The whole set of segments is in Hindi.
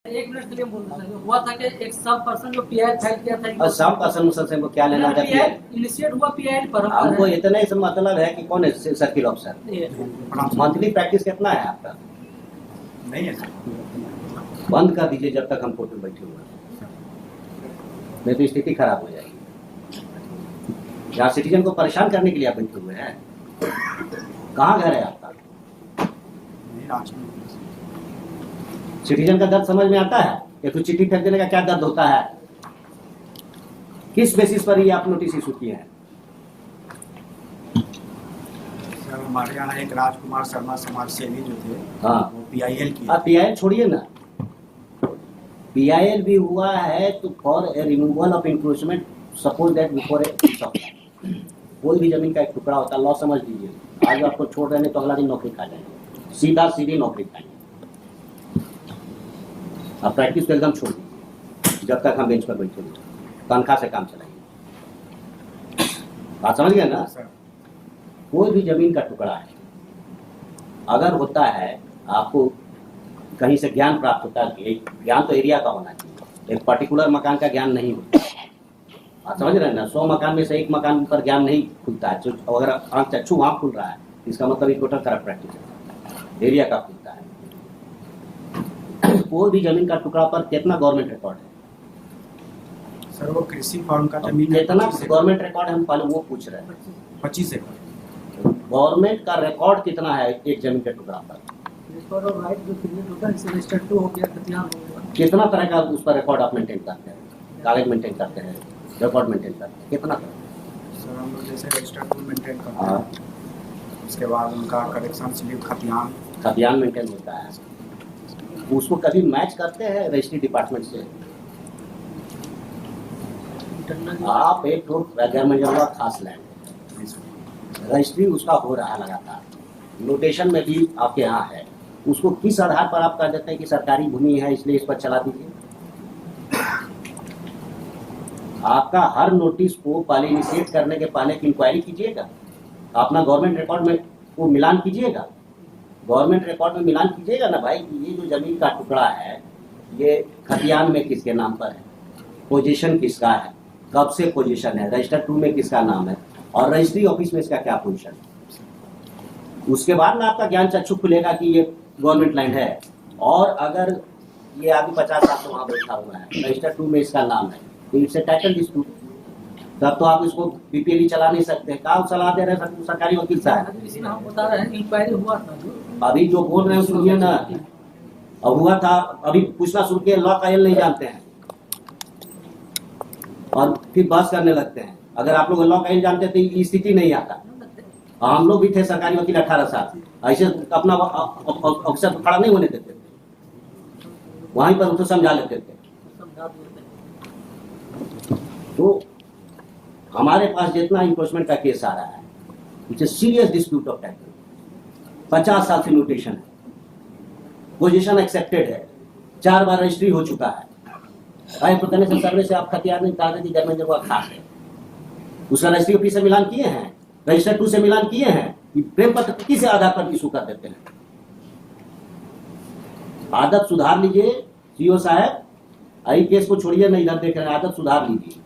एक मिनट के लिए बोल रहा था हुआ था कि एक सब पर्सन जो पीआई फाइल किया था और सब पर्सन से वो क्या लेना था? इनिशिएट हुआ पीआई पर हमको इतना ही मतलब है कि कौन है सर्किल ऑफिसर। मंथली प्रैक्टिस कितना है आपका? नहीं है सर। बंद कर दीजिए जब तक हम कोर्ट में बैठे हुए हैं, नहीं तो स्थिति खराब हो जाएगी। यहाँ सिटीजन को परेशान करने के लिए आप बैठे हुए हैं। कहाँ घर है आपका? सिटीजन का दर्द समझ में आता है कि तो चिट्ठी फेंक देने का क्या दर्द होता है? किस बेसिस पर ये आप नोटिस इशू किए हैं? सर हमारे यहाँ एक राजकुमार शर्मा समाज सेवी जो थे, हाँ, वो पीआईएल की। आप पीआईएल छोड़िए ना, पीआईएल भी हुआ है तो for a removal of encroachment, suppose that before a कोई भी जमीन का एक टुकड़ा होता है, लॉ समझ लीजिए। आज आपको छोड़ रहे हैं तो अगला दिन नौकरी खा जाएंगे, सीधा सीधी नौकरी खाएंगे। आप प्रैक्टिस तो एकदम छोड़ दीजिए जब तक हम बेंच पर बैठे हुए, तनख्वाह से काम चलाइए। बात समझ गए ना? कोई भी जमीन का टुकड़ा है, अगर होता है आपको कहीं से ज्ञान प्राप्त होता है, ज्ञान तो एरिया का होना चाहिए, एक पर्टिकुलर मकान का ज्ञान नहीं होता। आप समझ रहे हैं ना? 100 मकान में से एक मकान पर ज्ञान नहीं खुलता है। अगर आंख चक्षु वहां खुल रहा है, इसका मतलब एक टोटल करंट प्रैक्टिस है, एरिया का खुलता है। कोई भी जमीन का टुकड़ा पर कितना गवर्नमेंट रिकॉर्ड है? सर वो कृषि फॉर्म का जमीन कितना गवर्नमेंट रिकॉर्ड है, हम पहले वो पूछ रहे हैं। 25 एकड़। गवर्नमेंट का रिकॉर्ड कितना है एक जमीन के टुकड़ा पर? कितना तरह का उस पर रिकॉर्ड आप मेंटेन करते हैं? कागज मेंटेन करते हैं, रिकॉर्ड मेंटेन करते हैं, कितना? सर हम लोग जैसे रजिस्टर टू मेंटेन करते हैं, उसके बाद उनका करेक्शन स्लिप खतियान मेंटेन होता है। उसको कभी मैच करते हैं रजिस्ट्री डिपार्टमेंट से? आप एक तो गैर खास लैंड, रजिस्ट्री उसका हो रहा लगातार, नोटेशन में भी आपके यहाँ है, उसको किस आधार पर आप कह देते हैं कि सरकारी भूमि है इसलिए इस पर चला दीजिए? आपका हर नोटिस को पहले इनिशिएट करने के पहले इंक्वायरी कीजिएगा, अपना गवर्नमेंट रिकॉर्ड में वो मिलान कीजिएगा, गवर्नमेंट रिकॉर्ड में मिलान कीजिएगा ना भाई कि ये जो जमीन का टुकड़ा है ये खतियान में किसके नाम पर है, पोजीशन किसका है, कब से पोजीशन है, रजिस्टर 2 में किसका नाम है और रजिस्ट्री ऑफिस में इसका क्या पोजीशन है। उसके बाद में आपका ज्ञान चक्षु खुलेगा कि ये गवर्नमेंट लैंड है। और अगर ये आदमी 50 साल से वहां बैठा हुआ है, रजिस्टर 2 में इसका नाम है, तो इट्स ए टाइटल डिस्प्यूट, तब तो आप इसको बीपीएल चला नहीं सकते। कहाँ सलाह दे रहे हैं सरकारी वकील साहब? अभी जो बोल रहे हैं सुनिए ना, अब हुआ था, अभी पूछना शुरू किया, लॉ का एल नहीं जानते हैं और फिर बहस करने लगते हैं। अगर आप लोग लॉ का एल जानते तो ये स्थिति नहीं आता। हम लोग भी थे सरकारी वकील 18 साल, ऐसे अपना अफसर खड़ा नहीं होने देते थे, वहीं पर उनको समझा लेते थे। तो हमारे पास जितना इंक्रोचमेंट का केस आ रहा है, it's a serious dispute of title, 50 साल से नोटेशन है, पोजीशन एक्सेप्टेड है, 4 बार रजिस्ट्री हो चुका है। प्रकरण से सर्वे से आप खतियान में कागजी गवर्नमेंट जब खास है, उसका रजिस्ट्री ऑफिस से मिलान किए हैं, रजिस्टर 2 से मिलान किए हैं, प्रेम पत्र किस आधार पर इशू कर देते हैं? आदत सुधार लीजिए सीओ साहब, आई केस को छोड़िए ना, इधर देख रहे हैं, आदत सुधार लीजिए।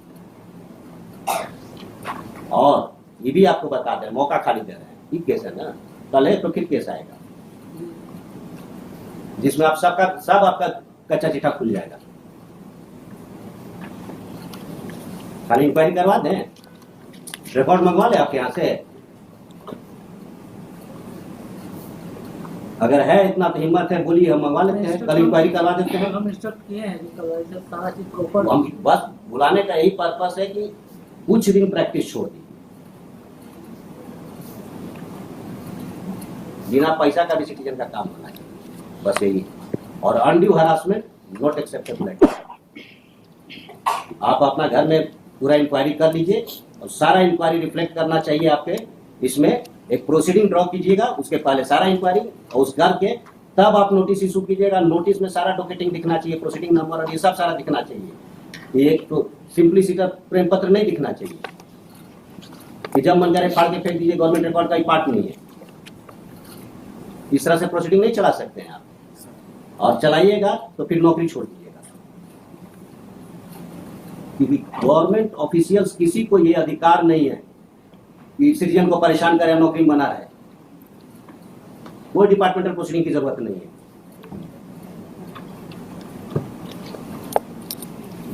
और ये भी आपको बता दें, मौका खाली दे रहे हैं, ये केस है ना, कल है तो फिर केस आएगा जिसमें आप सब आपका कच्चा चिट्ठा खुल जाएगा। खाली इंक्वायरी करवा दें, रिकॉर्ड मंगवा ले आपके यहाँ से, अगर है इतना तो हिम्मत है बोलिए, हम मंगवा लेते हैं, कल इंक्वायरी करवा देते हैं। हम बस बुलाने का यही पर्पस है कि कुछ दिन प्रैक्टिस छोड़ दी, बिना पैसा का भी सिटीजन का काम होना चाहिए, बस यही। और अनड्यू हरासमेंट नॉट एक्सेप्टेबल। आप अपना घर में पूरा इंक्वायरी कर लीजिए और सारा इंक्वायरी रिफ्लेक्ट करना चाहिए आपके इसमें। एक प्रोसीडिंग ड्रॉ कीजिएगा, उसके पहले सारा इंक्वायरी और उस घर के, तब आप नोटिस इशू कीजिएगा। नोटिस में सारा डॉकेटिंग दिखना चाहिए, प्रोसीडिंग नंबर और ये सब सारा दिखना चाहिए। ये तो सिंपलिसिटी प्रेम पत्र नहीं दिखना चाहिए कि जब मन करे फाड़ के फेंक दीजिए, गवर्नमेंट रिकॉर्ड का ही पार्ट नहीं है। इस तरह से प्रोसीडिंग नहीं चला सकते हैं आप। और चलाइएगा तो फिर नौकरी छोड़ दीजिएगा, क्योंकि गवर्नमेंट ऑफिशियल्स किसी को ये अधिकार नहीं है कि सिटीजन को परेशान करे, नौकरी बना रहे। कोई डिपार्टमेंटल प्रोसीडिंग की जरूरत नहीं है।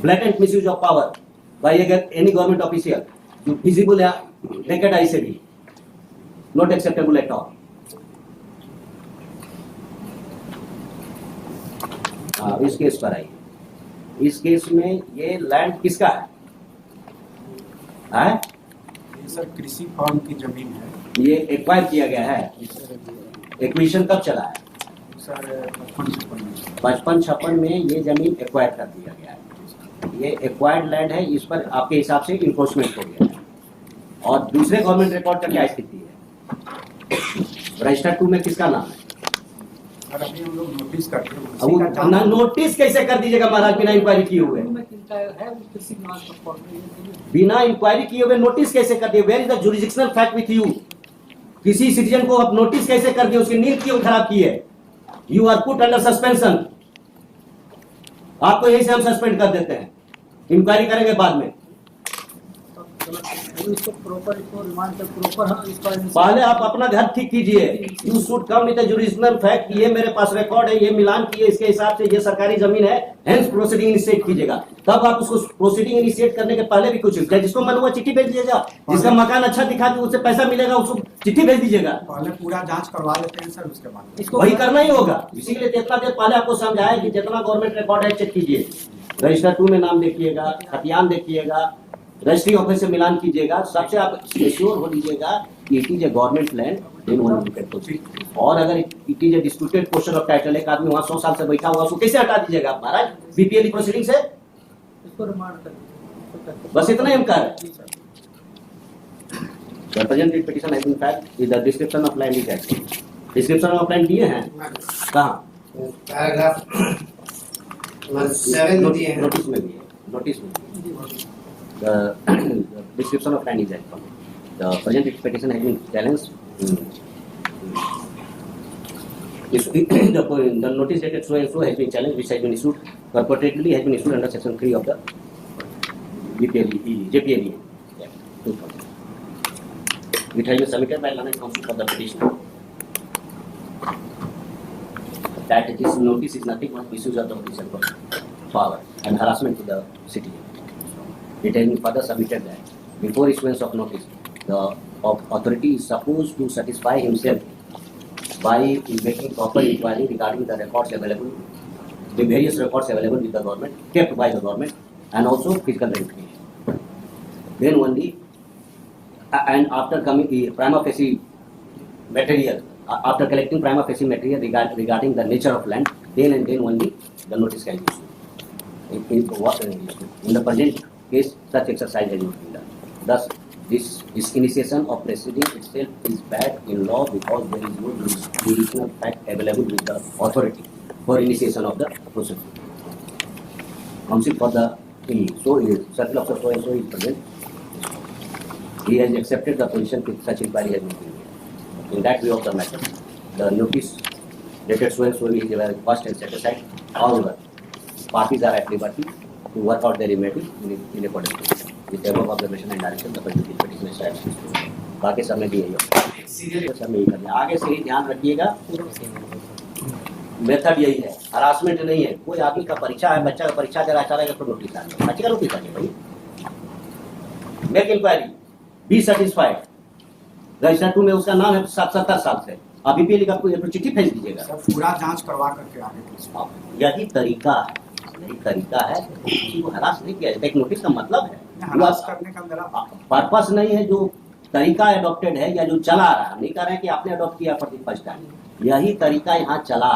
Blatant misuse of power by any government official जो विजिबल या नेकेड आई से भी नॉट एक्सेप्टेबल एट ऑल। इस केस पर आइए। इस केस में ये लैंड किसका है? ये सर कृषि फार्म की जमीन है। ये एक्वायर किया गया है। एक्विजिशन कब चला है? सर 55-56 में। 55-56 में ये जमीन एक्वायर कर दिया गया है। ये एक्वायर्ड लैंड है, इस पर आपके हिसाब से इन्फोर्समेंट हो गया है। और दूसरे गवर्नमेंट रिकॉर्ड का क्या स्थिति है? रजिस्टर 2 में किसका नाम है? और अभी हम लोग नोटिस करते हैं। अब नोटिस कैसे कर दीजिएगा महाराज बिना इंक्वायरी किए हुए? बिना इंक्वायरी किए हुए नोटिस कैसे कर दिए? Where is the jurisdictional fact with you? किसी सिटीजन को आप नोटिस कैसे कर दिए? उसकी नींद क्यों खराब की है? You are put under suspension. आपको यही से हम सस्पेंड कर देते हैं, इंक्वायरी करेंगे बाद में। पहले आप अपना घर ठीक कीजिए। You should come with the jurisdictional fact, ये मेरे पास रिकॉर्ड है, ये मिलान किए, इसके हिसाब से ये सरकारी जमीन है, हेंस प्रोसीडिंग इनिशिएट कीजिएगा। तब आप उसको प्रोसीडिंग इनिशिएट करने के पहले भी कुछ जिसको मन हुआ चिट्ठी भेज दीजिएगा, जिसका मकान अच्छा दिखा के उससे पैसा मिलेगा उसको चिट्ठी भेज दीजिएगा। पहले पूरा जांच करवा लेते हैं सर, उसके बाद इसको वही करना ही होगा। इसीलिए इतना देर पहले आपको समझाया कि जितना गवर्नमेंट रिकॉर्ड है चेक कीजिए। रजिस्टर 2 में नाम देखिएगा, खतियान देखिएगा, रजिस्ट्री ऑफिस से मिलान कीजिएगा। सबसे आप श्योर हो लीजिएगा कि it is a government land in one disputed. और अगर it is a disputed portion of title, एक आदमी वहां 100 साल से बैठा हुआ, उसको कैसे हटा दीजिएगा आप महाराज? बीपीएल प्रोसीडिंग से बस इतना ही हम कह रहे हैं। The present petition has been filed with the description of land is attached. Description of land दिए हैं कहाँ? पैराग्राफ 7 दिए हैं। नोटिस में भी है, नोटिस में भी है। The description of land is attached. The present petition has been challenged. The notice dated so and so has been challenged, which has been issued purportedly has been issued under section 3 of the JPLE. It has been submitted by Land Council for the petition. That this notice is nothing but misuse of the official power and harassment to the citizen. It has been further submitted that before issuance of notice, the authority is supposed to satisfy himself by making proper inquiry regarding the records available, the various records available with the government, kept by the government, and also physical verification. Then only, and after coming the prima facie material, after collecting prima facie material regarding the nature of land, then and then only the notice can be issued. In the present case, such exercise has not been done. Thus, this initiation of proceeding itself is bad in law because there is no jurisdictional fact available with the authority for initiation of the proceeding. Counsel for the circle officer so and so is present. He has accepted the position with such inquiry has not been made. In that view of the matter, the notice dated so and so is request and set aside. However, parties are at liberty to work out their remedy in accordance with the above observation and direction. The petition is satisfied. बाकी समय भी यही होगा, समय यही करना। आगे से ही ध्यान रखिएगा, मेथड यही है, हरासमेंट नहीं है। कोई आदमी का परीक्षा है, बच्चा का परीक्षा दे रहा है, चलेगा तो नोटिस आ जाएगा, बच्चे का नोटिस आ जाएगा भाई। Make inquiry, be satisfied. Register 2 में उसका नाम है 70 साल से, अभी भी लिखा तो चिट्ठी भेज दीजिएगा। सर पूरा जांच करवा करके आगे यही तरीका है, यही तरीका है। किसी को हरास नहीं किया जाता। एक नोटिस का मतलब है, हरास करने का मेरा पर्पस नहीं है। जो तरीका एडॉप्टेड है या जो चला रहा है, हम नहीं कह रहे हैं कि आपने अडॉप्ट किया फॉर द फर्स्ट टाइम, यही तरीका यहाँ चला